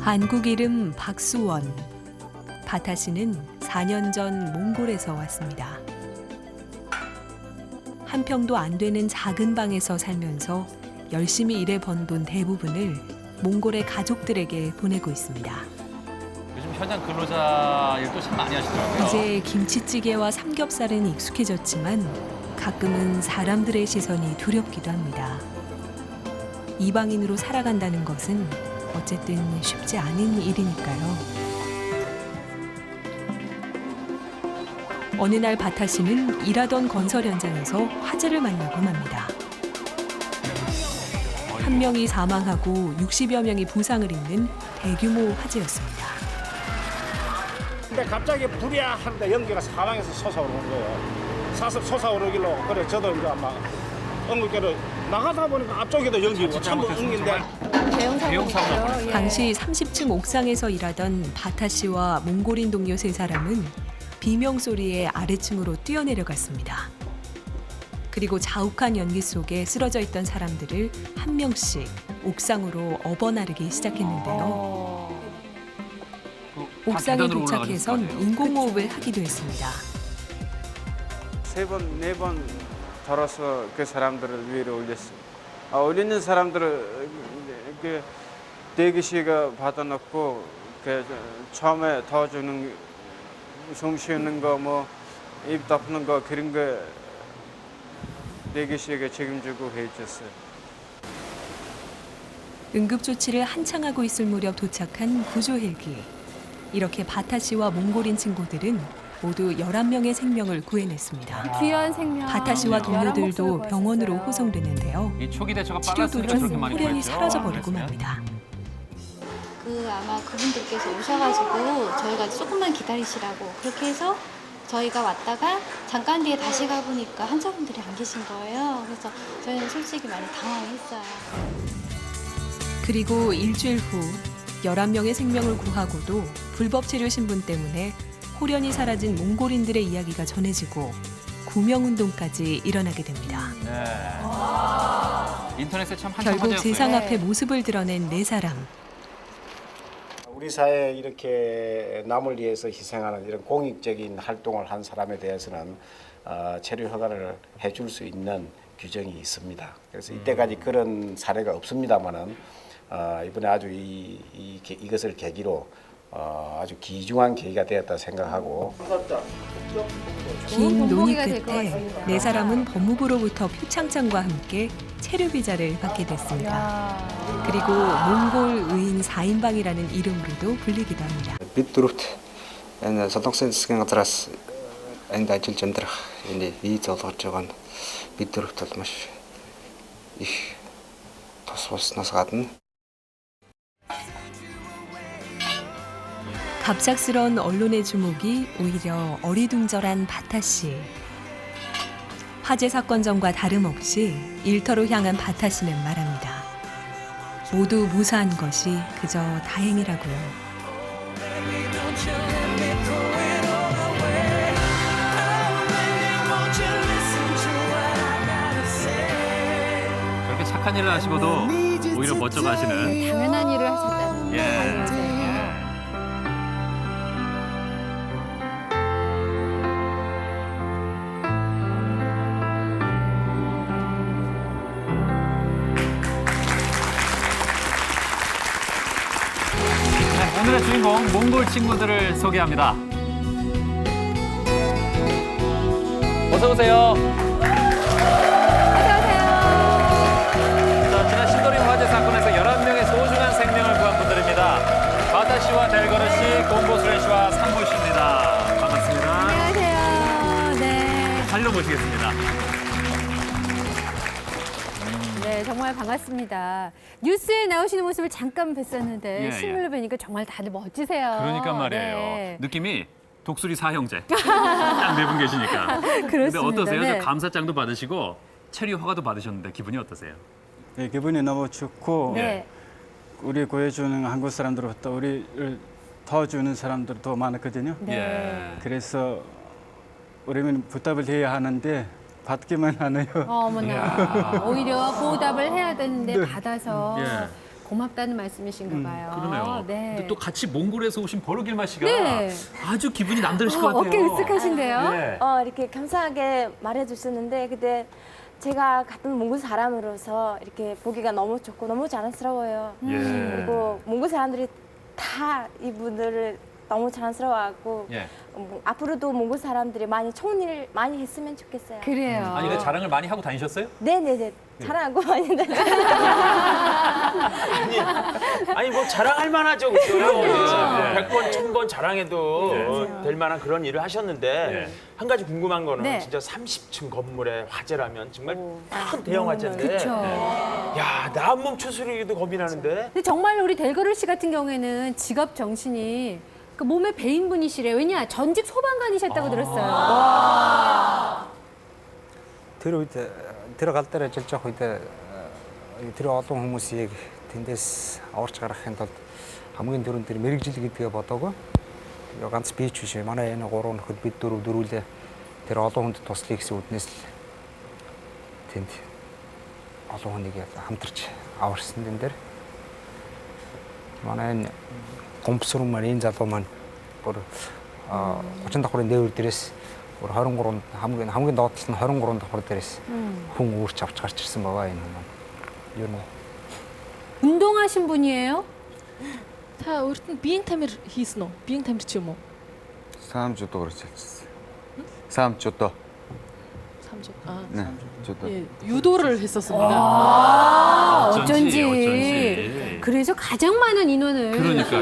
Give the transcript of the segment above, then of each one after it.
한국 이름 박수원. 바타 씨는 4년 전 몽골에서 왔습니다. 한 평도 안 되는 작은 방에서 살면서 열심히 일해 번 돈 대부분을 몽골의 가족들에게 보내고 있습니다. 요즘 현장 근로자 일도 참 많이 하시더라고요. 이제 김치찌개와 삼겹살은 익숙해졌지만 가끔은 사람들의 시선이 두렵기도 합니다. 이방인으로 살아간다는 것은 어쨌든 쉽지 않은 일이니까요. 어느 날 바타 씨는 일하던 건설 현장에서 화재를 만나고 맙니다. 한 명이 사망하고 60여 명이 부상을 입는 대규모 화재였습니다. 근데 갑자기 불이야 하는데 연기가 사방에서 솟아오르는 거예요. 솟아오르길로 그래 저도 이제 막 응급기로 나가다 보니까 앞쪽에도 연기고 전부 응인데 대형 사고죠. 당시 30층 옥상에서 일하던 바타 씨와 몽골인 동료 세 사람은 비명 소리에 아래층으로 뛰어내려갔습니다. 그리고 자욱한 연기 속에 쓰러져 있던 사람들을 한 명씩 옥상으로 업어나르기 시작했는데요. 옥상에 도착해선 인공호흡을 하기도 했습니다. 세 번, 네 번 걸어서 그 사람들을 위로 올렸어요. 올리는 사람들을 그 대기실가 받아놓고 그 처음에 도와주는 숨 쉬는 거 뭐 입 덮는 거 그런 거 대기실가 책임지고 해줬어요. 응급조치를 한창 하고 있을 무렵 도착한 구조 헬기. 이렇게 바타 씨와 몽골인 친구들은 모두 11명의 생명을 구해냈습니다. 귀한 생명. 바타 씨와 동료들도 목숨을 병원으로 구하셨어요. 호송되는데요. 이 초기 대처가 치료 빨랐으면 도중 저렇게 많이 호련히 구했죠. 사라져버리고 안 맙니다. 아마 그분들께서 오셔가지고 저희가 조금만 기다리시라고 그렇게 해서 저희가 왔다가 잠깐 뒤에 다시 가보니까 환자분들이 안 계신 거예요. 그래서 저희는 솔직히 많이 당황했어요. 그리고 일주일 후 11명의 생명을 구하고도 불법 치료 신분 때문에 호련히 사라진 몽골인들의 이야기가 전해지고 구명운동까지 일어나게 됩니다. 네. 인터넷에 참 한참 결국 화제였어요. 세상 앞에 모습을 드러낸 네 사람. 우리 사회에 이렇게 남을 위해서 희생하는 이런 공익적인 활동을 한 사람에 대해서는 체류 허가를 해줄 수 있는 규정이 있습니다. 그래서 이때까지 그런 사례가 없습니다만은 이번에 아주 이것을 계기로 아주 귀중한 계기가 되었다 생각하고 긴 논의 본보기가 될것 끝에 같습니다. 네 사람은 법무부로부터 표창장과 함께 체류 비자를 받게 됐습니다. 야. 그리고 몽골 의인 4인방이라는 이름으로도 불리기도 합니다. Бид дөрөвт энэ солонгосын засгийн газраас энд ажиллаж амьдрах энэ виз олгож байгаа нь бид дөрөвт бол маш их тус болсноос гадна 갑작스런 언론의 주목이 오히려 어리둥절한 바타 씨. 화재 사건 전과 다름없이 일터로 향한 바타 씨는 말합니다. 모두 무사한 것이 그저 다행이라고요. 저렇게 착한 일을 하시고도 오히려 멋져가시는. 당연한 일을 하셨다는 예. 거죠. 네, 오늘의 주인공 몽골 친구들을 소개합니다. 어서 오세요. 자, 지난 신도림 화재 사건에서 11명의 소중한 생명을 구한 분들입니다. 바타 씨와 델거르 씨, 공보수레 씨와 상보 씨입니다. 반갑습니다. 안녕하세요. 네. 자리로 모시겠습니다. 네, 정말 반갑습니다. 뉴스에 나오시는 모습을 잠깐 뵀었는데 예. 실물로 뵈니까 정말 다들 멋지세요. 그러니까 말이에요. 네. 느낌이 독수리 사형제. 딱 네 분 계시니까. 근데 그렇습니다. 어떠세요? 네. 저 감사장도 받으시고 체류 허가도 받으셨는데 기분이 어떠세요? 네, 기분이 너무 좋고 네. 우리 구해주는 한국 사람들부터 우리를 도와주는 사람들 더 많았거든요. 네. 예. 그래서 우리는 부탁을 해야 하는데 받기만 하네요. 어머나. 오히려 보답을 해야 되는데 네. 받아서 예. 고맙다는 말씀이신가 봐요. 그러네요. 네. 근데 또 같이 몽골에서 오신 버르길마 씨가 네. 아주 기분이 남다르실 것 같아요. 어깨 으쓱하신데요? 네. 이렇게 감사하게 말해주셨는데 근데 제가 같은 몽골 사람으로서 이렇게 보기가 너무 좋고 너무 자랑스러워요. 예. 그리고 몽골 사람들이 다 이분들을 너무 자랑스러워하고 예. 앞으로도 몽골 사람들이 많이 좋은 일 많이 했으면 좋겠어요. 그래요. 아니 근데 자랑을 많이 하고 다니셨어요? 네네네. 자랑하고 많이 아니 뭐 자랑할 만하죠, 그죠? 네. 100번, 1000번 자랑해도 될 만한 그런 일을 하셨는데 네. 한 가지 궁금한 거는 네. 진짜 30층 건물의 화재라면 정말 큰 대형 화재인데 그렇죠. 야, 나 한 몸 추스리기도 겁이 나는데 근데 정말 우리 델거르 씨 같은 경우에는 직업 정신이 그 몸에 배인 분이시래요. 왜냐? 전직 소방관이셨다고 들었어요. 들어갈 때를 절적 때 들어왔던 хүмүүс이 тэндээс орж гарахын тулд хамгийн дөрөв дээр мэрэгжил гэдгээ бодоагүй. Ганц би ч биш. Манай энэ гурван нөхөд бид дөрвөлээ тэр олон хүнд туслая гэсэн үднээс л тэнд олон хүнийг хамтарч аварсан дэн дээр. Манай энэ компсор маань энэ залуу маань бүр 30 давхрын дээвэр дээрээс бүр 23 хамгийн доотлол нь 23 давхар дээрээс хүн үүрч авч гарч ирсэн байгаа энэ маань. Ер нь 운동하신 분이에요? Та өөрт нь биеийн тамир хийсэн үү? Биеийн тамир ч юм уу? 사암주도 그렇지 않겠어요. 사암주도. 삼주. 네, 주도. 예, 유도를 했었습니다. 어쩐지. 그래서 가장 많은 인원을 그러니까요.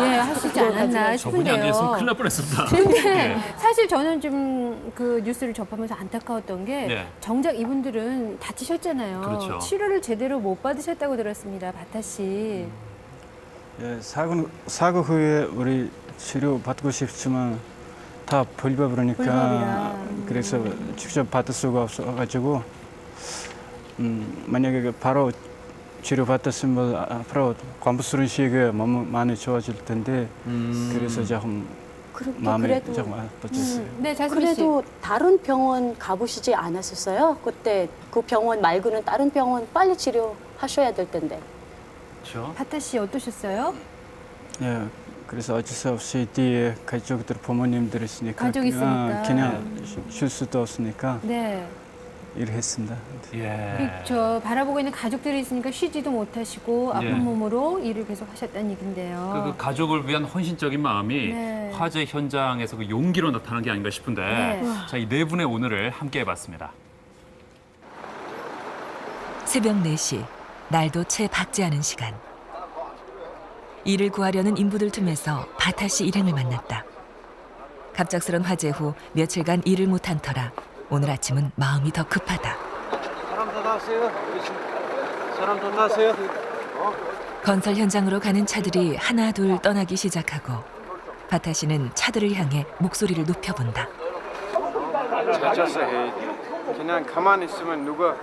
예, 하시지 않았나 저분이 안 계셨으면 큰일 싶은데요. 날 뻔했습니다. 근데 사실 저는 좀 그 뉴스를 접하면서 안타까웠던 게 네. 정작 이분들은 다치셨잖아요. 그렇죠. 치료를 제대로 못 받으셨다고 들었습니다. 바타 씨. 예, 사고 후에 우리 치료 받고 싶지만 다 불법이니까 불법이라. 그래서 직접 받을 수가 없어가지고 만약에 바로 치료 받았으면 앞으로 건부스런 시기에 너무 많이 좋아질 텐데 그래서 조금 마음이 그래도 조금 아팠어요. 네, 자스민 씨. 그래도 다른 병원 가보시지 않았었어요? 그때 그 병원 말고는 다른 병원 빨리 치료하셔야 될 텐데. 그렇죠. 바타 씨 어떠셨어요? 예, 그래서 어쩔 수 없이 뒤에 가족들 부모님들 있으니까 가족 있으니까. 그냥 쉴 수도 없으니까 네. 일을 했습니다. 예. 그렇죠. 바라보고 있는 가족들이 있으니까 쉬지도 못하시고 아픈 예. 몸으로 일을 계속 하셨다는 얘긴데요. 그 가족을 위한 헌신적인 마음이 네. 화재 현장에서 그 용기로 나타난 게 아닌가 싶은데 네. 자, 이 네 분의 오늘을 함께 해봤습니다. 새벽 4시, 날도 채 밝지 않은 시간. 이를 구하려는 인부들 틈에서 바타 씨 일행을 만났다. 갑작스런 화재 후 며칠간 일을 못한 터라 오늘 아침은 마음이 더 급하다. 사람 더 나왔어요. 사람 더 나왔어요. 건설 현장으로 가는 차들이 하나 둘 떠나기 시작하고 바타 씨는 차들을 향해 목소리를 높여본다. 찾아서 해. 그냥 가만히 있으면 누가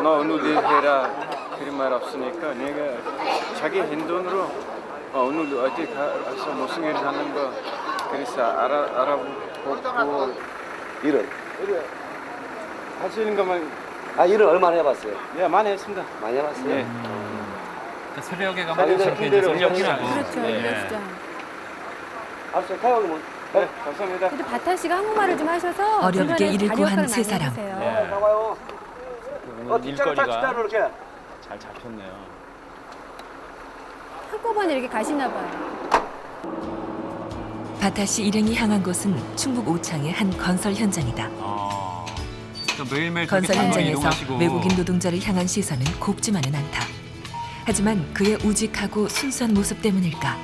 너 오늘 일 해라 그런 말 없으니까 내가 자기 행동으로 오늘 어디 가서 무슨 일 하는 거 그래서 알아보고 일을 하시는 것만 일을 얼마나 해봤어요? 예 많이 했습니다. 많이 해봤어요. 예. 그러니까 새벽에 가면 자기 이렇게 생대로 전력이 나고 그렇죠. 예. 진짜. 알았어요. 가요 그러면. 네 감사합니다. 근데 바타 씨가 한국말을 좀 하셔서 어렵게 주변에 일을 다리 구한 역할을 세 많이 사람. 해주세요. 예. 나와요. 일거리가 이렇게. 잘 잡혔네요. 한꺼번에 이렇게 가시나 봐요. 바타 씨 일행이 향한 곳은 충북 오창의 한 건설 현장이다. 그러니까 매일매일 건설 저렇게 현장에서 이동하시고 외국인 노동자를 향한 시선은 곱지만은 않다. 하지만 그의 우직하고 순수한 모습 때문일까?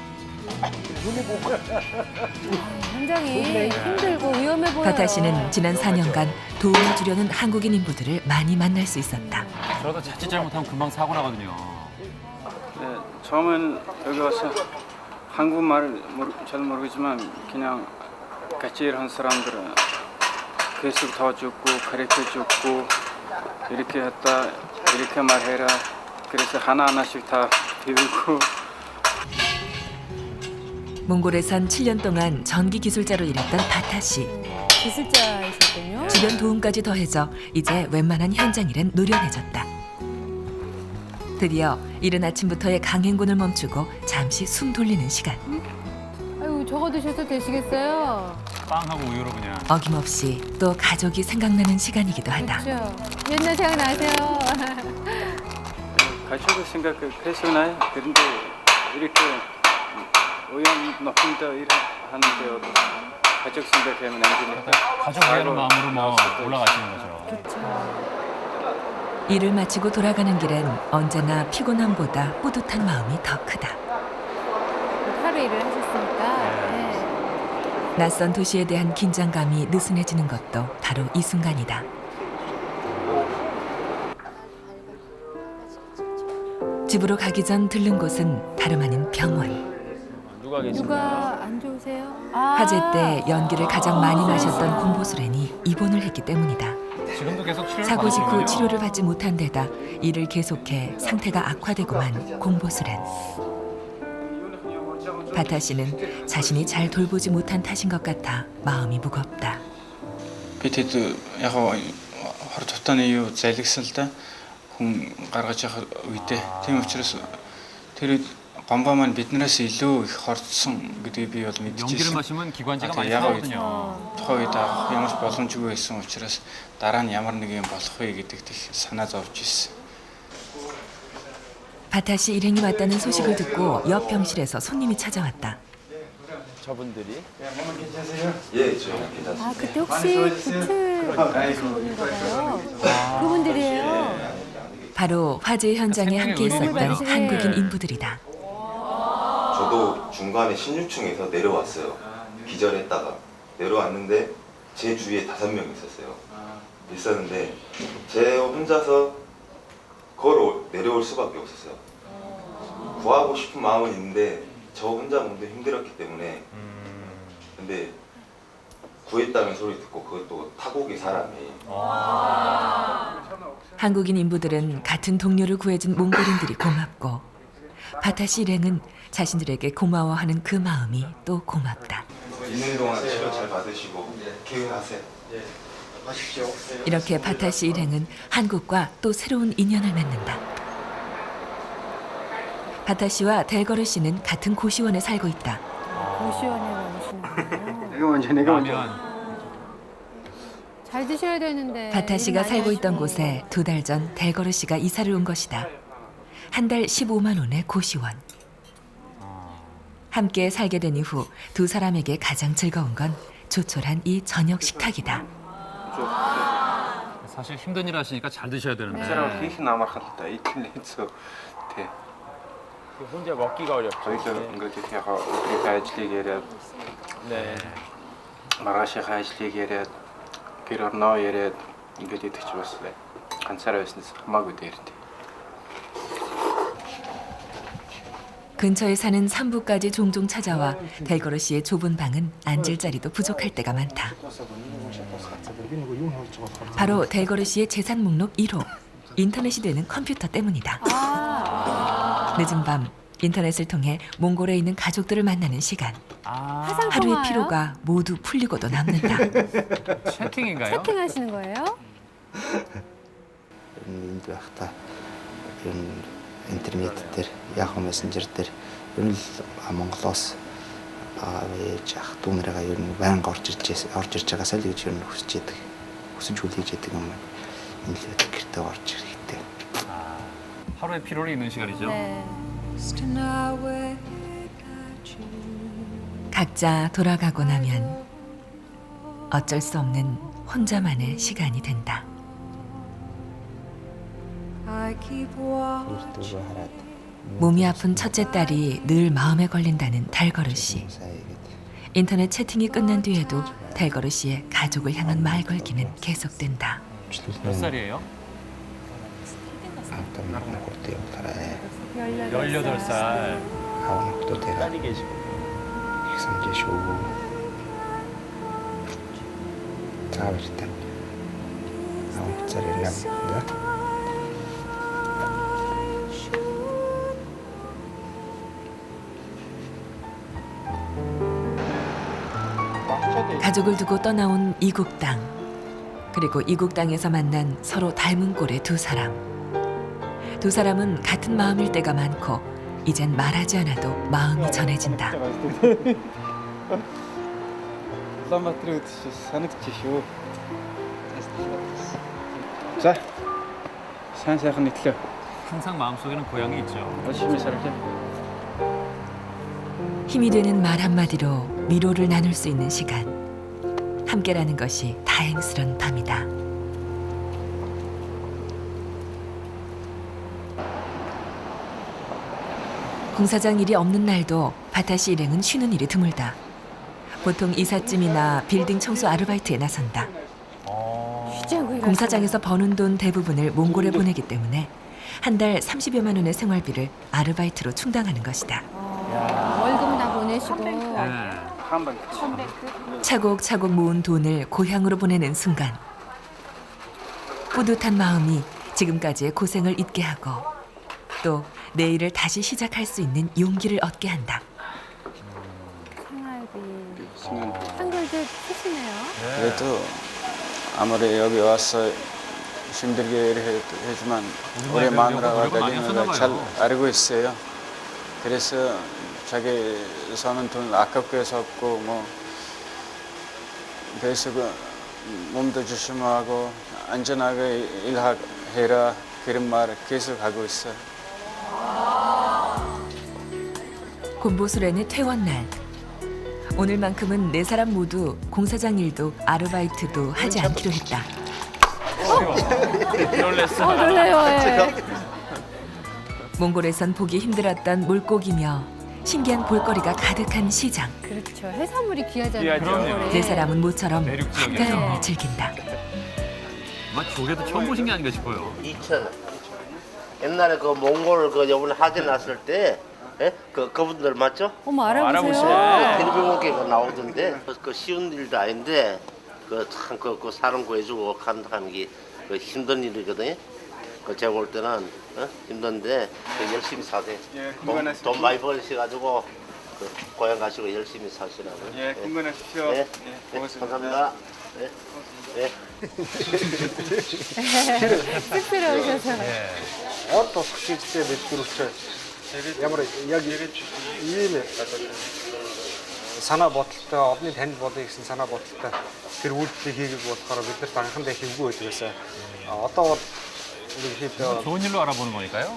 현장이 힘들고 위험해 보여요. 바타 씨는 지난 4년간 도움을 주려는 한국인 인부들을 많이 만날 수 있었다. 저러다 자칫 잘못하면 금방 사고 나거든요. 네, 처음엔 여기 와서 한국말을 잘 모르겠지만 그냥 같이 일하는 사람들은 계속 도와주고 가르쳐주고 이렇게 했다 이렇게 말해라 그래서 하나하나씩 다 배우고 몽골에선 7년 동안 전기 기술자로 일했던 바타 씨. 기술자이셨군요. 주변 도움까지 더해져 이제 웬만한 현장 일은 노련해졌다. 드디어 이른 아침부터의 강행군을 멈추고 잠시 숨 돌리는 시간. 아유, 저거 드셔도 되시겠어요? 빵하고 우유로 그냥. 어김없이 또 가족이 생각나는 시간이기도 하다. 그렇죠. 옛날 생각나세요? 가족을 생각했으나요? 그런데 이렇게 우연 높은데 일하는데 가족 생각하면 안 되니까 가족 위하는 마음으로 뭐 올라가시는 거죠. 일을 마치고 돌아가는 길엔 언제나 피곤함보다 뿌듯한 마음이 더 크다. 하루 일을 하셨으니까. 네. 낯선 도시에 대한 긴장감이 느슨해지는 것도 바로 이 순간이다. 집으로 가기 전 들른 곳은 다름 아닌 병원. 누가 안 좋으세요? 화재 때 연기를 가장 많이 마셨던 공보수렌이 입원을 했기 때문이다. 지금도 계속 치료를 사고 직후 받으시는군요. 치료를 받지 못한 데다 일을 계속해 상태가 악화되고만 공보수렌. 바타 씨는 자신이 잘 돌보지 못한 탓인 것 같아 마음이 무겁다. Битэд яг хор тутааны юу залгисан л да хүн гаргаж явах үедээ тийм учраас тэр гомбо маань биднээс илүү их хордсон гэдгийг би бол 연기를 мэдчихсэн. 마시면 기관지가 많이 яг 상하거든요. тухайн үед ямар ч боломжгүй байсан учраас дараа нь ямар нэг юм болох вэ гэдэгт их санаа зовж ирсэн. 바타 씨 일행이 왔다는 소식을 듣고 옆 병실에서 손님이 찾아왔다. 저분들이 예, 저 괜찮습니다. 아, 그때 혹시 구틀 가신 분인가 봐요. 그분들이에요. 바로 화재 현장에 함께 있었던 의료진이. 한국인 인부들이다. 저도 중간에 16층에서 내려왔어요. 기절했다가 내려왔는데 제 주위에 5명 있었는데 제 혼자서 걸어 내려올 수밖에 없었어요. 구하고 싶은 마음은 있는데 저 혼자 몸도 힘들었기 때문에 근데 구했다는 소리 듣고 그것도 타국의 사람이 한국인 인부들은 같은 동료를 구해준 몽골인들이 고맙고 바타 씨 일행은 자신들에게 고마워하는 그 마음이 또 고맙다. 있는 동안 치료 잘 받으시고 개운하세요. 이렇게 바타 씨 일행은 한국과 또 새로운 인연을 맺는다. 바타 씨와 델거르 씨는 같은 고시원에 살고 있다. 고시원에 오시는 내가 먼저 내가 먼저. 라면. 잘 드셔야 되는데. 바타 씨가 일 많이 살고 있던 하시네. 곳에 2달 전 델거르 씨가 이사를 온 것이다. 한 달 15만 원의 고시원. 함께 살게 된 이후 두 사람에게 가장 즐거운 건 조촐한 이 저녁 식탁이다. 사실 힘든 일 하시니까 잘 드셔야 되는데. хийх нь амархан л да. Итгэл хэцүү. Тэ. 혼자 먹기가 어렵죠. Хоёул ингээд их яг өдрийнхөө ажлыг яриад 네. маргаашийнхаа ажлыг яриад гэр орноо яриад ингээд идэх ч бас ганцаараа байснаас хамаагүй дээртэй. 근처에 사는 산부까지 종종 찾아와 델거르 씨의 좁은 방은 앉을 자리도 부족할 때가 많다. 바로 델거르 씨의 재산 목록 1호, 인터넷이 되는 컴퓨터 때문이다. 늦은 밤 인터넷을 통해 몽골에 있는 가족들을 만나는 시간. 화상 하루의 통화요? 피로가 모두 풀리고도 남는다. 채팅인가요? 채팅하시는 거예요? Энд байхдаа ер нь интернет дээр яг мессенжер дээр ер нь Монголоос ээж ах дүү нарыгаа ер нь байнга орж ирж байгаасаа л гэж ер нь хүсэж хүлээж яадаг юм. Энэ л гэртээ орж ирэхтэй. 하루의 피로를 잊는 시간이죠. 네. 각자 돌아가고 나면 어쩔 수 없는 혼자만의 시간이 된다. Өөртөө хараад 몸이 아픈 첫째 딸이 늘 마음에 걸린다는 델거르 씨. 인터넷 채팅이 끝난 뒤에도 델거르 씨의 가족을 향한 말 걸기는 계속된다. 몇 살이에요? 18살. 아우 너도대가 딸이 계시고. 익산제 쇼 다음부터 아우 자리를 남는다. 가족을 두고 떠나온 이국 땅. 그리고 이국 땅에서 만난 서로 닮은 꼴의 두 사람. 두 사람은 같은 마음일 때가 많고 이젠 말하지 않아도 마음이 전해진다. 자, 산사хан 이틀. 항상 마음속에는 고향이 있죠. 열심히 살게. 힘이 되는 말 한마디로 위로를 나눌 수 있는 시간. 함께라는 것이 다행스런 밤이다. 공사장 일이 없는 날도 바타시 일행은 쉬는 일이 드물다. 보통 이삿짐이나 빌딩 청소 아르바이트에 나선다. 공사장에서 버는 돈 대부분을 몽골에 보내기 때문에 한 달 30여만 원의 생활비를 아르바이트로 충당하는 것이다. 월급은 다 보내시고. 차곡차곡 모은 돈을 고향으로 보내는 순간 뿌듯한 마음이 지금까지의 고생을 잊게 하고 또 내일을 다시 시작할 수 있는 용기를 얻게 한다. 생활비. 한글도 쓰시네요. 그래도 아무리 여기 와서 힘들게 일하지만 우리 마누라가 다니는 잘 알고 있어요. 그래서 자기 사는 돈 아깝게 썼고 뭐 그래서 그 몸도 조심하고 안전하게 일해라 그런 말 계속 하고 있어요. 곰보수련의 퇴원날. 오늘만큼은 네 사람 모두 공사장 일도 아르바이트도 하지 않기로 했다. 놀래요. 예. 몽골에선 보기 힘들었던 물고기며 신기한 볼거리가 가득한 시장. 그렇죠. 해산물이 귀하잖아요. 그럼요. 네 사람은 모처럼 내륙 지역이요. 한가로움을 즐긴다. 아마 조개도 처음 보신 게 아닌가 싶어요. 2,000원. 옛날에 그 몽골 그 요번에 하계 났을 때 예? 그분들 맞죠? 어머, 알아보세요. 텔레비전에가 나오던데 그 쉬운 일도 아닌데 그 참 그 사람 구해주고 간다는 게 그 힘든 일이거든요. 그 제가 볼 때는 힘든데 그 열심히 사세요. 돈 많이 버시가지고 그 고향 가시고 열심히 사시라고. 예, 건강하십시오. 네, 고맙습니다. 감사합니다. 네. 쑥스러우셔서. 어떤 숙제때 몇그룹째 ямар яг ийм санаа бодолтой одны танд бодъё гэсэн санаа бодолтой тэр үйлдэлийг хийгээг болохоор бид нарт анхандаа хийвгүй байдаг байсан. Одоо бол ерөнхийдөө 좋은 일로 알아보는 거니까요.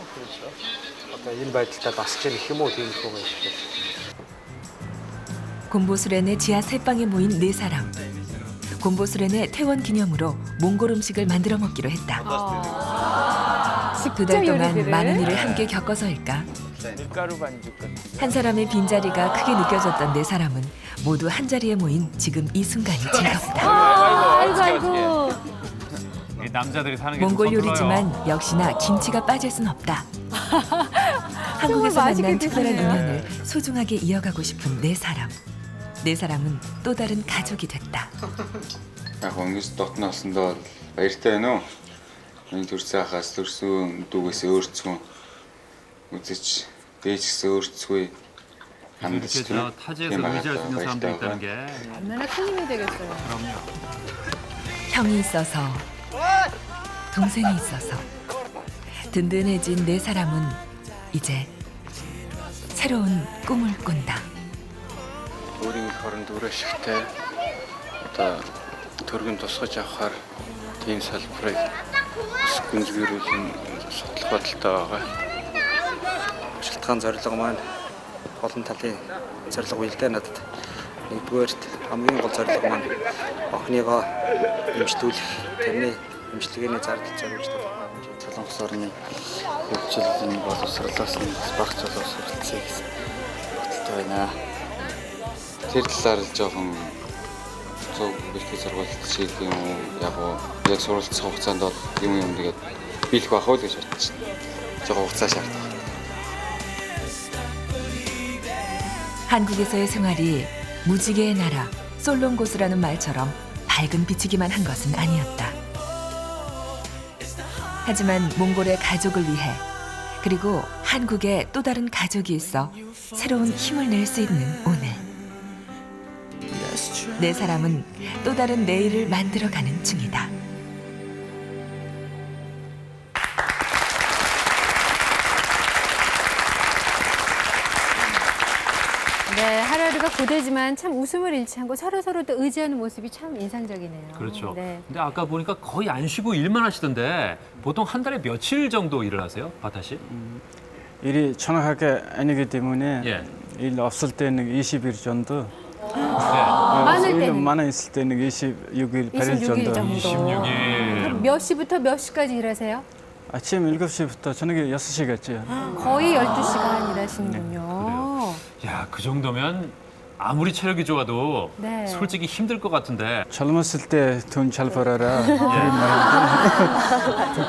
одоо энэ байдалтай дасч ирэх юм уу тиймэрхүү байх. 곰보수련의 지하 셋방에 모인 네 사람. 곰보수련의 퇴원 기념으로 몽골 음식을 만들어 먹기로 했다. 두 달 동안 요리들을. 많은 일을 함께 겪어서일까? 밀가루 반죽 같은. 한 사람의 빈자리가 크게 느껴졌던 네 사람은 모두 한 자리에 모인 지금 이 순간이 즐겁다. 아이고. 이 남자들이 사는 게 몽골 좀 서툴러요. 요리지만 역시나 김치가 빠질 순 없다. 한국에서 맛있게 만난 특별한 드시네요. 인연을 소중하게 이어가고 싶은 네 사람. 네 사람은 또 다른 가족이 됐다. Яг өнгөс дотносондоо баяртай байна уу? Энэ төрсөн хахаас төрсөн дүүгээс өөрцгөн үзэж дээж гэсэн өөрцгүй 이렇게 저 타지에서 의지할 수 있는 사람도 있다는 게 얼마나 큰 힘이 되겠어요. 그럼요. 형이 있어서 동생이 있어서 든든해진 네 사람은 이제 새로운 꿈을 꾼다. өөрийн хорон дүүрээ шигтэй одоо төргөн тусгаж авахар тийм салбарыг гүнзгийрүүлийн судлах бодолтой байгаа. Шалтгаан зорилго маань олон талын зорилго үйлдэ надад. Нэгдүгээрт хамгийн гол зорилго маань охиныгоо эмчлүүлэх, тэрний эмчилгээний зардал зориулж тодорхой хэмжээнд Солонгос орны хөгжлийн боловсруулалтаас нь багц боловсруулалтыг гэсэн бодолтой байна. тэр талаар л жоохон зөв бэлтгэл сургалт шиг юм уу яг уу яг суралцах хугацаанд бол юм тэгээд биелэх байх уу гэж бодчих. жоохон хугацаа шаарддаг. 한국에서의 생활이 무지개의 나라 솔롱고스라는 말처럼 밝은 빛이기만 한 것은 아니었다. 하지만 몽골의 가족을 위해 그리고 한국에 또 다른 가족이 있어 새로운 힘을 낼 수 있는 오늘. 네 사람은 또 다른 내일을 만들어가는 중이다. 네, 하루하루가 고되지만 참 웃음을 잃지 않고 서로서로 또 의지하는 모습이 참 인상적이네요. 그렇죠. 네. 근데 아까 보니까 거의 안 쉬고 일만 하시던데 보통 한 달에 며칠 정도 일을 하세요, 바타 씨? 일이 정확하게 아니기 때문에 예. 일 없을 때는 20일 정도. 많을 일 때는? 많아 있을 때는 26일, 8일 26일 정도. 26일. 그럼 몇 시부터 몇 시까지 일하세요? 아침 7시부터 저녁 6시까지요. 거의 12시간 일하시는군요. 야, 그 정도면 아무리 체력이 좋아도 네. 솔직히 힘들 것 같은데. 젊었을 때 돈 잘 벌어라.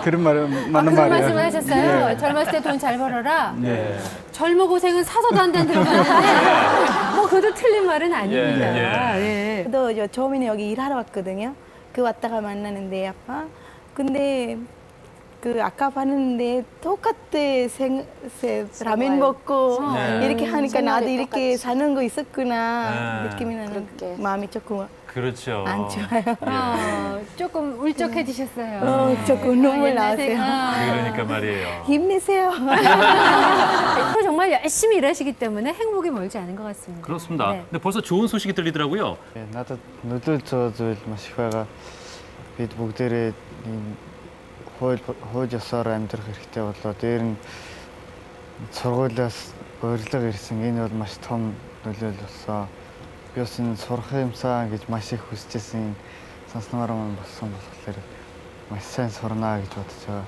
그런 말은 아, 맞는 그런 말이에요. 말씀을 하셨어요? 예. 젊었을 때 돈 잘 벌어라? 네. 젊어 고생은 사서도 안 된다고 하는데 뭐 그것도 틀린 말은 아닙니다. 예. 저도 처음에는 여기 일하러 왔거든요. 그 왔다가 만나는데 아빠. 근데 그 아까 봤는데 똑같아 라면 먹고 이렇게 하니까 나도 이렇게 사는 거 있었구나 느낌이 나는 마음이 조금 그렇죠. 안 좋아요. 조금 울적해지셨어요. 조금 눈물 나왔어요. 그러니까 말이에요. 힘내세요. 앞으로 정말 열심히 일하시기 때문에 행복이 멀지 않은 것 같습니다. 그렇습니다. 네. 근데 벌써 좋은 소식이 들리더라고요. надад нөлөөлж байгаа зүйл маш их байгаа. Бид бүгдээрээ хууль ёсоор амьдрах хэрэгтэй болоо. Дээр нь сургуулиас урилга ирсэн. Энэ бол маш том нөлөөлөл болсон. Би бас энэ сурах юмсаа гэж маш их хүсэжсэн. Сонсноор маань болсон болохоор маш сайн сурнаа гэж бодож байгаа.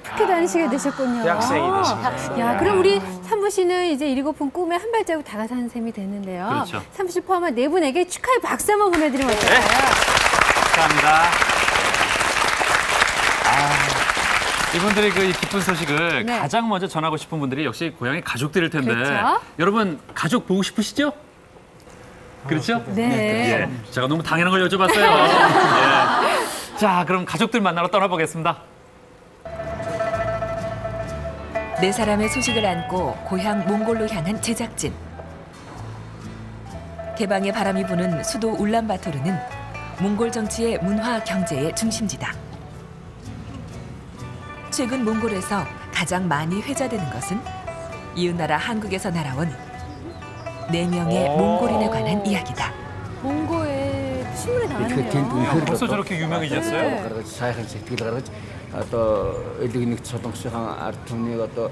학교 다니시게 되셨군요. 대학생이 되십니다. 야, 그럼 우리 산부 씨는 이제 일곱분 꿈에 한 발자국 다가서는 셈이 됐는데요. 그렇죠. 산부 씨 포함한 네 분에게 축하의 박수 한번 보내드리면 어떨까요? 감사합니다. 이분들의 그 기쁜 소식을 네. 가장 먼저 전하고 싶은 분들이 역시 고향의 가족들일 텐데 그렇죠. 여러분 가족 보고 싶으시죠? 그렇죠? 네. 예. 제가 너무 당연한 걸 여쭤봤어요. 예. 자, 그럼 가족들 만나러 떠나보겠습니다. 네 사람의 소식을 안고 고향 몽골로 향한 제작진. 개방의 바람이 부는 수도 울란바토르는 몽골 정치의 문화 경제의 중심지다. 최근 몽골에서 가장 많이 회자되는 것은 이웃나라 한국에서 날아온 4명의 몽골인에 관한 이야기다. 몽고에 신문에 나왔네요. 벌써 저렇게 유명해졌어요? 네. сайхан сэтгэл гаргаж одоо элэг нэгт солонгосын ард түмнийг одоо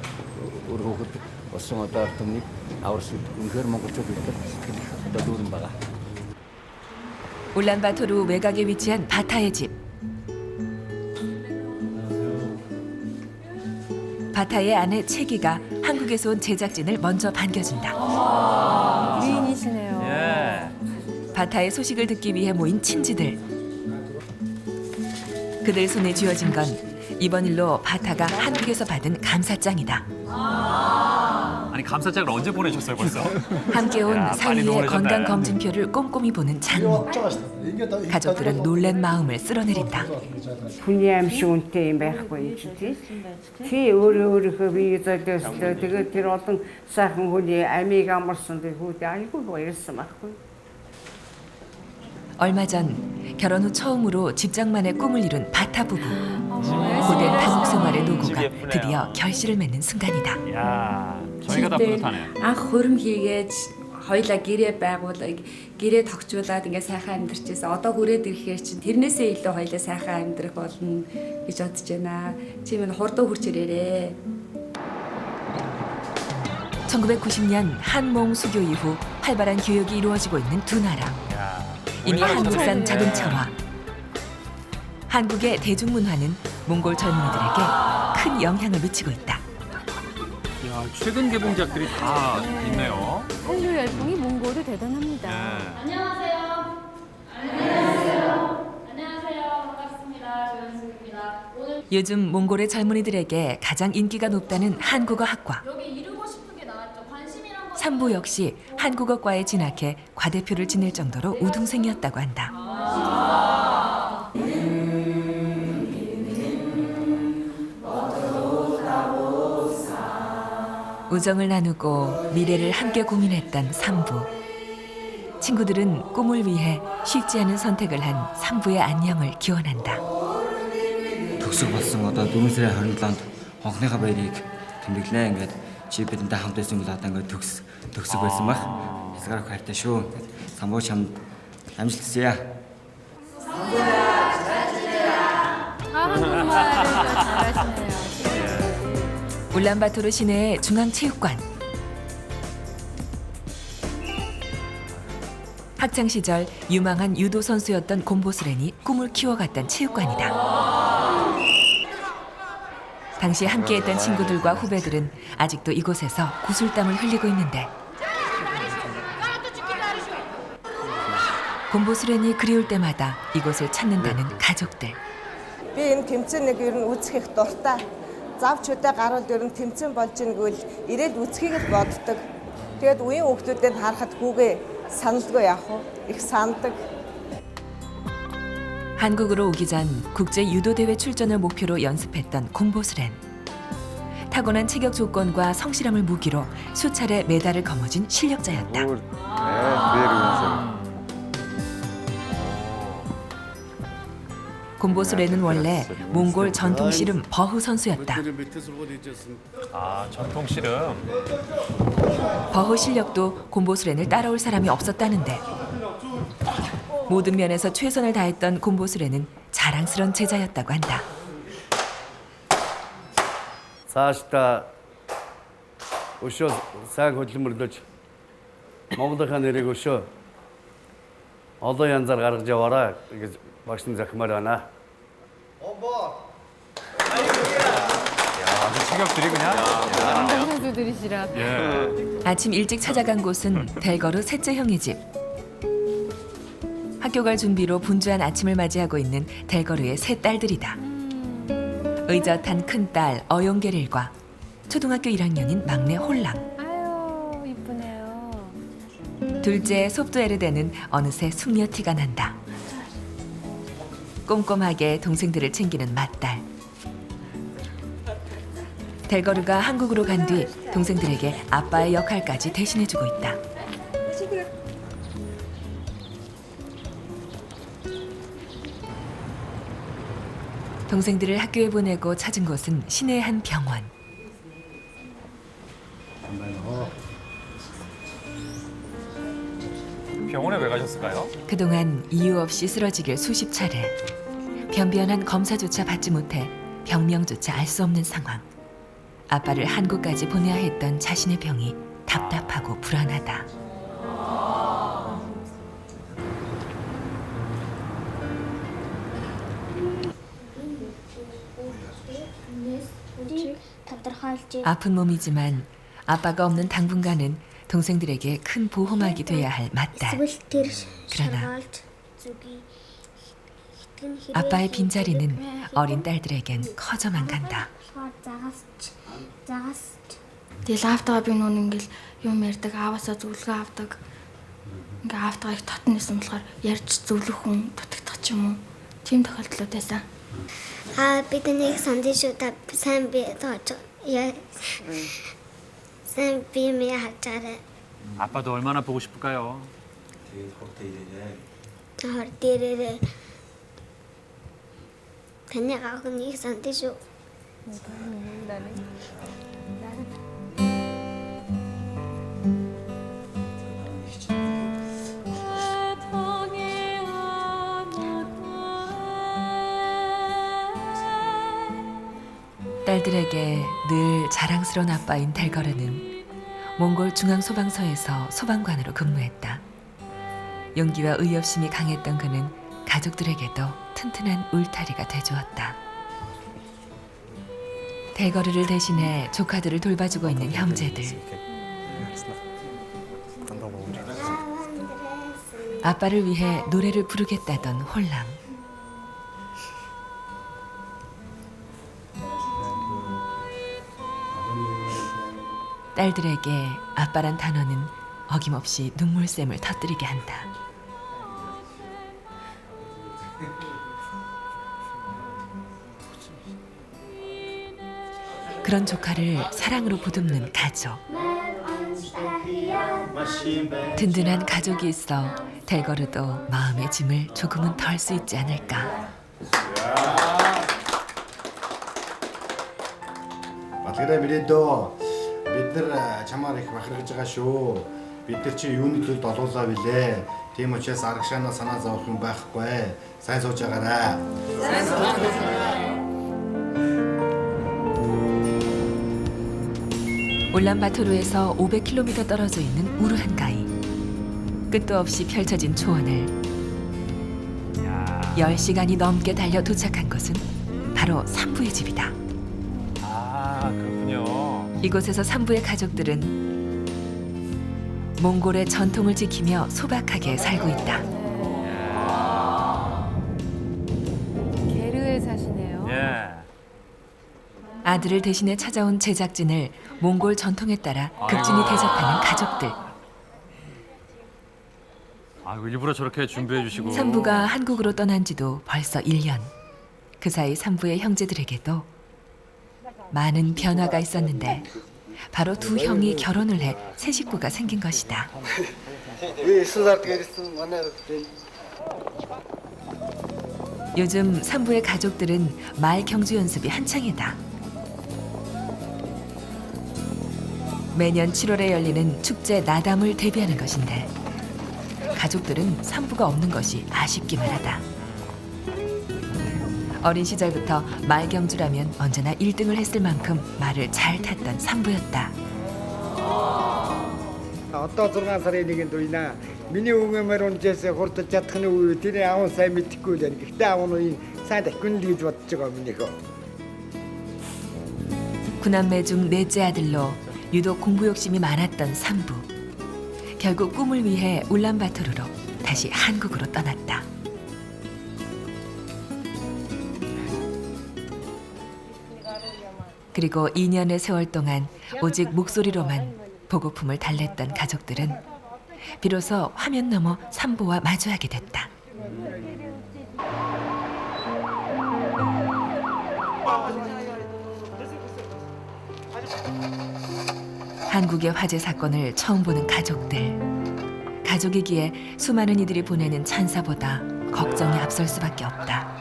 өргөхөд болсон одоо ард түмнийг аварсан үнэхээр монголчууд гэдэг сэтгэл их одоо дүүрэн байгаа. 울란바토르 외곽에 위치한 바타의 집. 바타의 아내 채기가 한국에서 온 제작진을 먼저 반겨준다. 미인이시네요. 바타의 소식을 듣기 위해 모인 친지들. 그들 손에 쥐어진 건 이번 일로 바타가 한국에서 받은 감사장이다. 아니 감사장을 언제 보내셨어요 벌써? 함께 온 야, 빨리 사위의 노래졌네. 건강검진표를 꼼꼼히 보는 장모. 가족들은 놀란 마음을 쓸어내린다. Хүний аим шиг үнэтэй юм байхгүй юм чи тий. Чи өөрийнхөө бие золиослоо тэгээд тэр олон сайхан хүний амийг амарсан тэр хүүдээ айгүй баярлсан байхгүй. 얼마 전 결혼 후 처음으로 집장만의 꿈을 이룬 바타 부부. 고된 한국 생활의 노고가 드디어 결실을 맺는 순간이다. 야, 저희가 다 뿌듯하네요. Анх хөрөм хийгээд хоёлаа гэрээ байгуулаг гэрээ тогтжуулаад ингээ сайхан амьдарчээс одоо хүрээд ирэхээр чинь тэрнээсээ илүү хоёлаа сайхан амьдрах болно гэж бодож байна. Чи минь хурдан хурц ирээрээ. 1990년 한몽 수교 이후 활발한 교역이 이루어지고 있는 두 나라. 이미 한국산 자동차와 한국의 대중문화는 몽골 젊은이들에게 큰 영향을 미치고 있다. 야, 최근 개봉작들이 다 있네요. 한류 열풍이 몽골도 대단합니다. 안녕하세요. 안녕하세요. 안녕하세요. 반갑습니다. 조현숙입니다. 오늘 요즘 몽골의 젊은이들에게 가장 인기가 높다는 한국어 학과. 여기 이루고 싶은 게 나왔죠. 관심이란 거. 산부 역시 한국어과에 진학해 과대표를 지낼 정도로 우등생이었다고 한다. 우정을 나누고 미래를 함께 고민했던 산부. 친구들은 꿈을 위해 쉽지 않은 선택을 한 산부의 안녕을 기원한다. Төгсөх болсон одоо 4 сарын 27-нд хонхныхаа баярыг тэмдэглэнэ. Ингээд Чи бидэнтэй хамт байсан бол одоо ингээд төгсөг байсан баг. Хязгаар хайртай шүү. Самбуу чамд амжилт хүсье. 울란바토르 시내의 중앙체육관. 학창 시절 유망한 유도 선수였던 곰보스렌이 꿈을 키워갔던 체육관이다. 당시 함께했던 친구들과 후배들은 아직도 이곳에서 구슬땀을 흘리고 있는데 곰보스렌이 그리울 때마다 이곳을 찾는다는 가족들. Би энэ тэмцээнийг ер нь үзэх их дуртай. Завч удаа гарвал ер нь тэмцээн болж ийн гэвэл ирээд үзхийг л боддог. Тэгээд үеийн хүүхдүүдэд харахад хүүгээ саналгүй яах вэ? Их сандаг. 한국으로 오기 전 국제 유도 대회 출전을 목표로 연습했던 곰보스렌. 타고난 체격 조건과 성실함을 무기로 수차례 메달을 거머쥔 실력자였다. 곰보스렌은 원래 몽골 전통 씨름 버흐 선수였다. 아, 전통 씨름. 버흐 실력도 곰보스렌을 따라올 사람이 없었다는데 모든 면에서 최선을 다했던 곰보스렌은 자랑스런 제자였다고 한다. Цаашдаа өшөө сайн хөдөлмөрлөж Монголынхаа нэрийг өшөө олон янзаар гаргаж яваарай гэж багшин захимаар байна. 아주 체격들이 그냥. 선수들이시라. 아침 일찍 찾아간 곳은 델거르 셋째 형의 집. 학교 갈 준비로 분주한 아침을 맞이하고 있는 델거르의 세 딸들이다. 의젓한 큰딸 어용게릴과 초등학교 1학년인 막내 홀랑. 아유, 이쁘네요. 둘째 섭두에르데는 어느새 숙녀 티가 난다. 꼼꼼하게 동생들을 챙기는 맏딸. 델거르가 한국으로 간 뒤 동생들에게 아빠의 역할까지 대신해주고 있다. 동생들을 학교에 보내고 찾은 곳은 시내의 한 병원. 병원에 왜 가셨을까요? 그동안 이유 없이 쓰러지길 수십 차례. 변변한 검사조차 받지 못해 병명조차 알 수 없는 상황. 아빠를 한국까지 보내야 했던 자신의 병이 답답하고 불안하다. 아픈 몸이지만 아빠가 없는 당분간은 동생들에게 큰 보호막이 돼야 할 맏딸. 그러나 아빠의 빈자리는 어린 딸들에겐 커져만 간다. Тэгэл аавтайгаа би нүн ингээл юм ярьдаг, ааваасаа зөвлөгөө авдаг. Ингээ аавтайгаа их татна гэсэн болохоор ярьж зөвлөх хүн дутагдах ч юм уу. Тийм тохиолдлууд байсан. Бидний сандж удаа сайн би тооч. сайн би 하자래. 아빠도 얼마나 보고 싶을까요? hortiere. 그냥 하고 니 산티쇼. 딸들에게 늘 자랑스러운 아빠인 델거르는 몽골 중앙소방서에서 소방관으로 근무했다. 용기와 의협심이 강했던 그는 가족들에게도 튼튼한 울타리가 돼주었다. 델거르를 대신해 조카들을 돌봐주고 있는 형제들. 아빠를 위해 노래를 부르겠다던 홀랑. 딸들에게 아빠란 단어는 어김없이 눈물샘을 터뜨리게 한다. 그런 조카를 사랑으로 보듬는 가족. 든든한 가족이 있어 델거르도 마음의 짐을 조금은 덜 수 있지 않을까. Батлагаараа мөрөдөө Бид нар чамаар их бахархаж байгаа шүү. Бид нар чи юуны төлд олуулаа билээ. Тийм учраас аргашаанаа санаа зовох юм байхгүй. Сайн сууж байгаарай. Сайн сууж байгаарай. 울란바토르에서 500km 떨어져 있는 우르한가이. 끝도 없이 펼쳐진 초원을 10시간이 넘게 달려 도착한 곳은 바로 산부의 집이다. 아, 그렇군요. 이곳에서 산부의 가족들은 몽골의 전통을 지키며 소박하게 살고 있다. 게르에 사시네요. 예. 아들을 대신해 찾아온 제작진을 몽골 전통에 따라 극진히 대접하는 가족들. 아이고, 일부러 저렇게 준비해 주시고. 산부가 한국으로 떠난 지도 벌써 1년. 그 사이 산부의 형제들에게도 많은 변화가 있었는데 바로 두 형이 결혼을 해 새 식구가 생긴 것이다. 요즘 산부의 가족들은 말 경주 연습이 한창이다. 매년 7월에 열리는 축제 나담을 대비하는 것인데 가족들은 산부가 없는 것이 아쉽기만 하다. 어린 시절부터 말 경주라면 언제나 1등을 했을 만큼 말을 잘 탔던 산부였다. Одоо 6 сарын 1-нд уйна. Миний өвгөмөр унжээс хурдж чадах нь үе тэрний аав сайн мэдхгүй л байна. Гэхдээ аав нь сайн дахин л гэж бодож байгаа минийхөө. 구남매 중 넷째 아들로 유독 공부 욕심이 많았던 산부. 결국 꿈을 위해 울란바토르로 다시 한국으로 떠났다. 그리고 2년의 세월 동안 오직 목소리로만 보고품을 달랬던 가족들은 비로소 화면 너머 산부와 마주하게 됐다. 한국의 화재 사건을 처음 보는 가족들. 가족이기에 수많은 이들이 보내는 찬사보다 걱정이 앞설 수밖에 없다.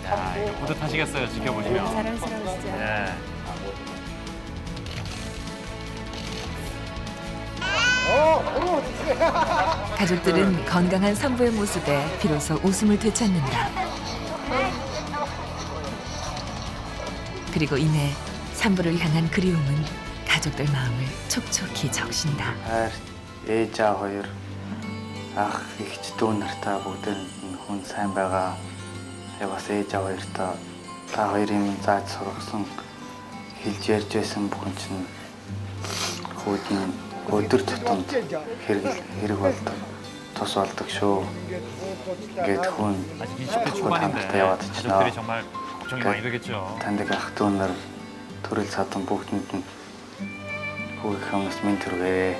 야, 이거 뿌듯하시겠어요, 지켜보시면. 자랑스러우시죠. 예. 가족들은 건강한 산부의 모습에 비로소 웃음을 되찾는다. 그리고 이내 산부를 향한 그리움은 가족들 마음을 촉촉히 적신다. ээж аа хоёр ах ихч дүү нартай бүгд хүн сайн байгаа. Бас ээж аа хоёртой та хоёрын зааж сургасан хэлж ярьж байсан бүхэн чинь хүүдийн өдөр тутамд хэрэг болдог. Тус болдог шүү. Гэт хүн 20대 초반인데 가족들이 정말 걱정이 많이 되겠죠. таньдаг ах дүү нар төрөл садан бүгдэнд нь хүүхнээс минь төрвээ.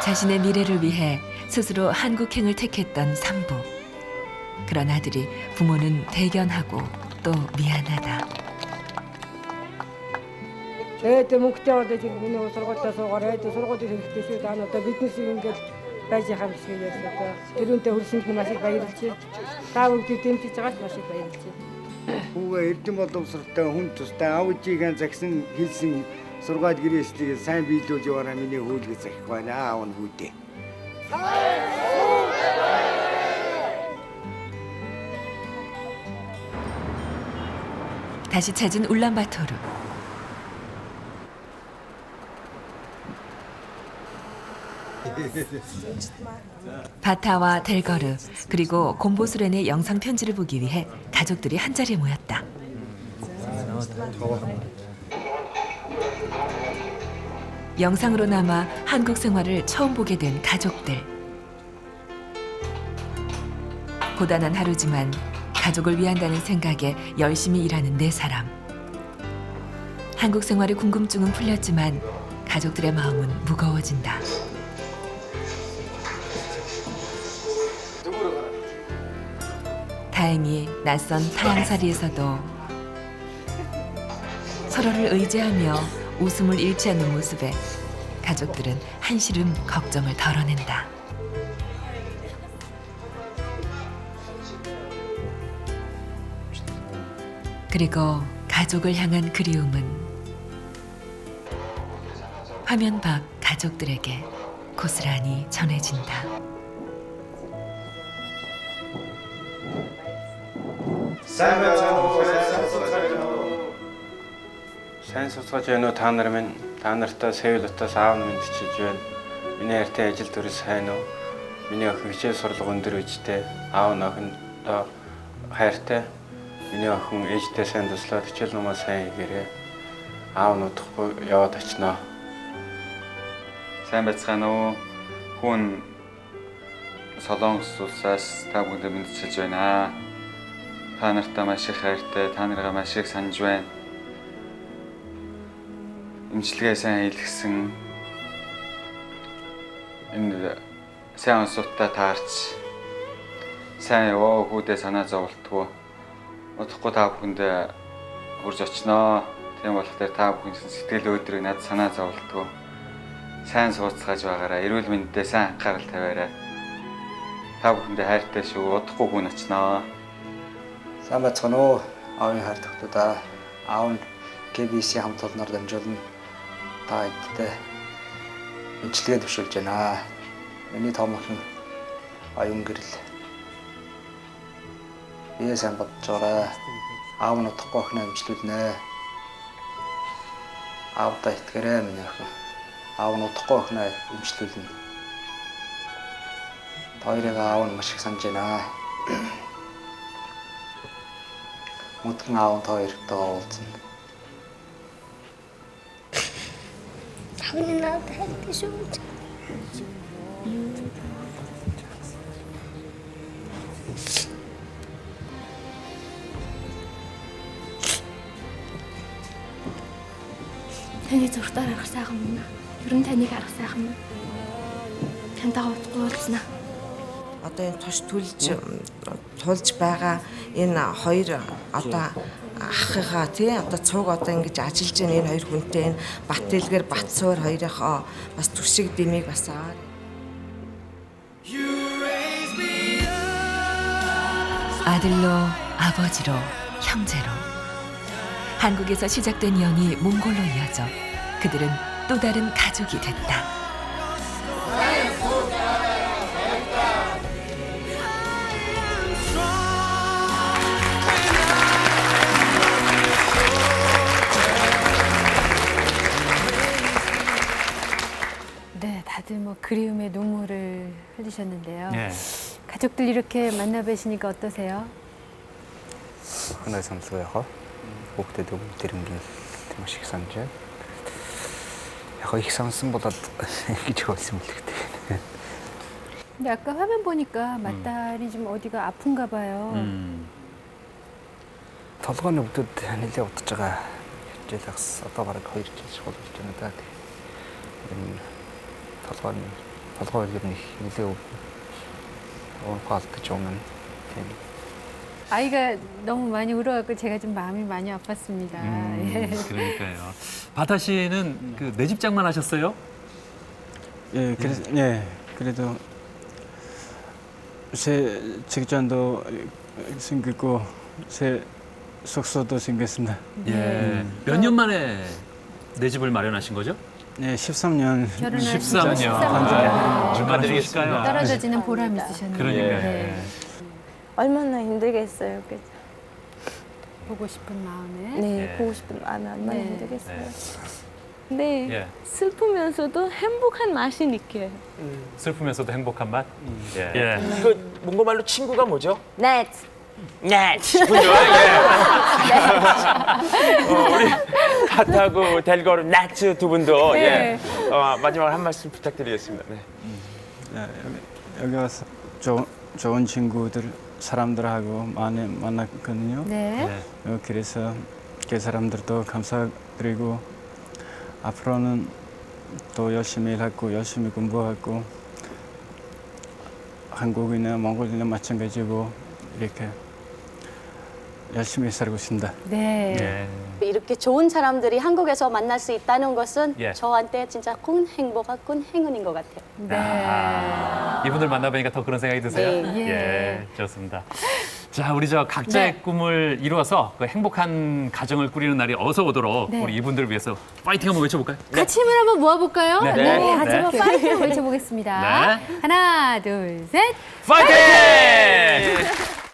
자신의 미래를 위해 스스로 한국행을 택했던 산부. 그런 아들이 부모는 대견하고 또 미안하다. Ээд мөнгөтэй болоод миний сургуультаа суугаар ээд сургууль хэрэгтэй даана одоо бизнес ингээд байж байгаа юм шиг ярьлаа. Тэрүүнтэй хүрсэнд маш их баярлж байна. Та бүгдийг дэмжиж байгаад маш их баярлж байна. Хүүгээ эрдэм боловсролтой хүн тустай аав ээжигээ загсан хэлсэн сургаал гэрээслийг сайн биелүүлж яваараа миний хүүлгээ захих байна аав нь хүүдээ. 다시 찾은 울란바토르. 바타와 델거르 그리고 곰보수렌의 영상 편지를 보기 위해 가족들이 한자리에 모였다. 영상으로나마 한국 생활을 처음 보게 된 가족들. 고단한 하루지만 가족을 위한다는 생각에 열심히 일하는 네 사람. 한국 생활의 궁금증은 풀렸지만 가족들의 마음은 무거워진다. 다행히 낯선 타양살이에서도 서로를 의지하며 웃음을 잃지 않는 모습에 가족들은 한시름 걱정을 덜어낸다. 그리고 가족을 향한 그리움은 화면 밖 가족들에게 고스란히 전해진다. Сайн суцгаж байна уу та нар минь? Та нартай Сеултаас аав нь мэдчилж байна. Миний хайртай ажил дүр сайн уу? Миний охин хичээл сурлага өндөр үжтэй. Аав нь охиндоо хайртай. Миний охин ээжтэй сайн туслаад хичээл номоо сайн хийгээрэй. Аав нь удахгүй яваад очноо. Сайн байцгаана уу? Хүн Солонгос улсаас та бүхэнд мэдчилж байна. Та нартай маш их хайртай, та нарыг маш их санаж байна. Имчилгээ сайн хийлгсэн. Энэ сайн онцлогтой таарч сайн яваа хүүдээ санаа зовлтгоо. Удахгүй та бүхэнд хурж очноо. Тийм болохоор та бүхэн сэтгэл өөдрөг над санаа зовлтгоо. Сайн сууцгааж байгаараа, эрүүл мэндэд сайн анхаарал тавиарай. Та бүхэндээ хайртай шүү. Удахгүй хүн очноо. Сайн байцгаана уу? Аавын хайр тогтоодаа. Аав нь KBC хамт олноор дамжуулна. Та эдтэй мэдлэгээ төвшүүлж байна. Миний том охин аюун гэрэл. Бие сайн бодож байгаарай. Аав нь удахгүй охиноо эмчлүүлнэ. Аавдаа итгэрэй миний охин. Аав нь удахгүй охиноо эмчлүүлнэ. Хоёрыг аав нь маш их санаж байна. Мөдгөн аав нь хоёртой уулзна. Хавны надад хайртай шүү. Таны зургатаар харах сайхан мөн. Ер нь таныг харах сайхан мөн. Тантайгаа утгагүй уулзнаа. Одоо энэ тош тулж байгаа энэ хоёр одоо ахыгаа тий одоо цуг одоо ингэж ажиллаж байгаа энэ хоёр хүнтэй энэ бат дэлгэр бат суур хоёрынхоо бас түшиг дэмийг бас аваад 아들로 아버지로 형제로 한국에서 시작된 연이 몽골로 이어져 그들은 또 다른 가족이 됐다. 네, 다들 뭐 그리움의 눈물을 흘리셨는데요. 네. 가족들 이렇게 만나 뵈시니까 어떠세요? 흔하게 삼수고요. 목대도 들은길 маш их санаж байна. Яг их сансан болоод гэж хэлсэн мэл гэдэг. 근데 아까 화면 보니까 맏딸이 좀 어디가 아픈가 봐요. толгойн өвдөд нэлээд удаж байгаа. хичээлээс одоо бараг 2 жил шууд болж байна да. Энэ толгой ер нь нэлээд 온파트 좀은 아이가 너무 많이 울어갖고 제가 좀 마음이 많이 아팠습니다. 예. 그러니까요. 바타 씨는 그 내 집 장만하셨어요? 예, 그래도 새 직장도 생기고 새 숙소도 생겼습니다. 예. 몇 년 만에 내 집을 마련하신 거죠? 네, 13년. 13년. 축하드리겠습니다. 떨어져지는 보람이 있으셨네요. 그러니까요. 네. 얼마나 힘들겠어요. 그죠? 보고 싶은 마음에. 네, 보고 싶은 마음에 얼마나 네. 힘들겠어요. 근데 예. 슬프면서도 행복한 맛이 느껴요. 슬프면서도 행복한 맛? 예. 그 몽골말로 친구가 뭐죠? 넷. 네, 친구죠. 예. 우리 바타하고 델거르 나츠 두 분도 네. 마지막으로 한 말씀 부탁드리겠습니다. 네. 여기 와서 좋은 친구들, 사람들하고 많이 만났거든요. 네. 그래서 그 사람들도 감사드리고 앞으로는 또 열심히 일하고 열심히 공부하고 한국이나 몽골이나 마찬가지고 이렇게 열심히 살고 있습니다. 네. 예. 이렇게 좋은 사람들이 한국에서 만날 수 있다는 것은 예. 저한테 진짜 큰 행복과 큰 행운인 것 같아요. 아, 이분들 만나보니까 더 그런 생각이 드세요? 네. 예, 좋습니다. 자, 우리 저 각자의 네. 꿈을 이루어서 그 행복한 가정을 꾸리는 날이 어서 오도록 네. 우리 이분들을 위해서 파이팅 한번 외쳐볼까요? 같이 힘을 한번 모아볼까요? 네. 네. 네. 같이 한번 네. 파이팅 외쳐보겠습니다. 네. 하나, 둘, 셋. 파이팅!